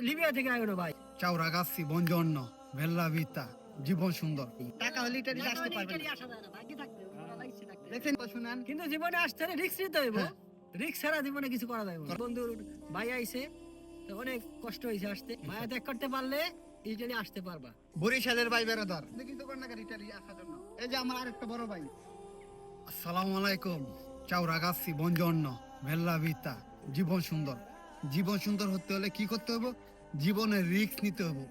Libya থেকে আইলো ভাই। চাউরাগাছি, বঞ্জন্য, ভেল্লা ভিতা, জীবন সুন্দর। টাকা হলে ইটালি আসতে পারবেন ইটালি না। আসা যায় না, ভাগ্যে থাকতে হবে, ওরা ইচ্ছে থাকতে হবে। দেখেন তো শুনেন, কিন্তু জীবনে আসতে হলে রিস্ক নিতে হইব। হ্যাঁ। রিস্ক ছাড়া জীবনে কিছু করা যাবে না। বন্ধুর ভাই আইছে, তো অনেক কষ্ট হয়েছে আসতে। মায়া ত্যাগ করতে পারলে ইটালি আসতে পারবা। বরিশালের ভাই বেড়াদার দেখি তো কন্যাকার ইটালি আসার জন্য। এই যে আমার আরেকটা বড় ভাই। আসসালামু আলাইকুম। চাউরাগাছি, বঞ্জন্য, ভেল্লা ভিতা, জীবন সুন্দর। জীবন সুন্দর হতে হলে কি করতে হবে? জীবনের রিস্ক নিতে হবে।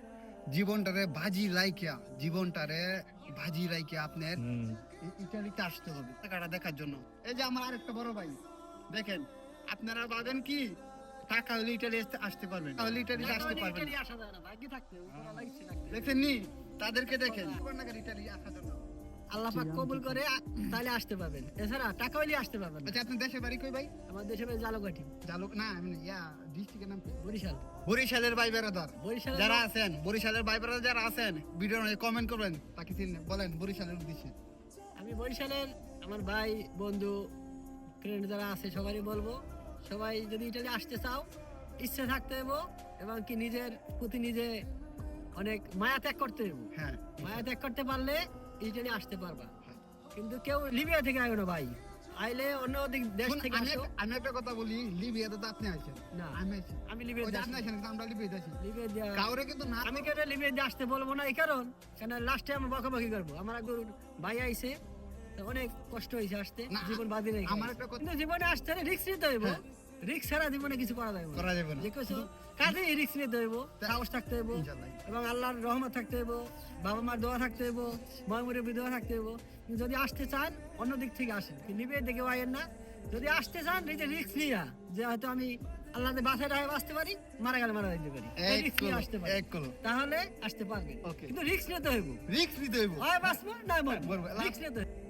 জীবনটারে বাজি লাইকিয়া আপনার ইটালিতে আসতে হবে টাকাটা দেখার জন্য। এই যে আমার আরেকটা বড় ভাই, দেখেন আপনারা ভাবেন কি টাকা হলে ইটালি আসতে পারবেন, তাহলে ইটালিতে আসতে পারবেন ইটালি না। আসা যায় না, ভাগ্যে থাকতে হবে, ওরা ইচ্ছে থাকতে হবে। দেখেন নি, তাদেরকে দেখেন কন্যাকার ইটালি আসার জন্য। আল্লাহ পাক কবুল করে তাহলে আসতে পারবেন, এছাড়া টাকা হইলে আসতে পারবেন না। আচ্ছা, আপনার দেশের বাড়ি কই ভাই? আমার দেশে ভাই জালকাঠি, জালুক না, আমি ডিস্ট্রিক্টের নাম কি? বরিশাল। বরিশালের ভাই বেড়াদার বরিশালের যারা আছেন, বরিশালের ভাই বেড়াদার যারা আছেন, ভিডিও কমেন্ট করবেন, তাকে চিনেন, বলেন বরিশালের উদ্দেশ্যে। আমি বরিশালের আমার ভাই বন্ধু ফ্রেন্ড যারা আছে সবারই বলবো, সবাই যদি ইটালি আসতে চাও ইচ্ছে থাকতে হবে এবং কি নিজের প্রতি নিজে অনেক মায়া ত্যাগ করতে হবে। হ্যাঁ, মায়া ত্যাগ করতে পারলে ইটালি আসতে পারবা। কিন্তু কেউ লিবিয়া থেকে আইও না ভাই, আইলে অন্য দেশ শুন, থেকে আসো। আমি একটা কথা বলি, লিবিয়াতে তো আপনি আছেন, না, আমি আছি। আমি লিবিয়া ওই যে আপনি আছেন, কিন্তু আমরা লিবিয়াতে আছি। লিবিয়া দিয়া কাউরে কিন্তু না, আমি কেন লিবিয়া দিয়ে আসতে বলবো না, এই কারণ কেন লাস্টে আমি বকাবকি করবো। আমার একজন ভাই আইছে, তো অনেক কষ্ট হয়েছে আসতে, না, জীবন বাজি রেখে। আমার একটা কথা- কিন্তু জীবনে আসতে হলে রিস্ক নিতে হইব। হ্যাঁ। রিস্ক ছাড়া জীবনে কিছু করা যাবে করা যাবে না। যে কিছু কাজে রিস্ক নিতে হইব, সাহস থাকতে হইব ইনশাআল্লাহ। এবং আল্লাহর রহমত থাকতে হইব, বাবা মার দোয়া থাকতে হইব, ময়মুরের দোয়া থাকতে হইব। কিন্তু যদি আসতে চান অন্য দিক থেকে আসেন, লিবিয়া থেকে আইয়েন না। যদি আসতে চান নিজে রিস্ক নিয়া, যে হয়তো আমি আল্লাহতে বাসায় রায় বাঁচতে পারি, মারা গেলে মারা যেতে পারি, এই রিস্ক নিয়ে আসতে পারি, এক কলো। তাহলে আসতে পারবেন। Okay. কিন্তু রিস্ক নিতে হইব, রিস্ক নিতে হইব। হয় বাঁচবো না মরবো, মরবো। রিস্ক নিতে হইব।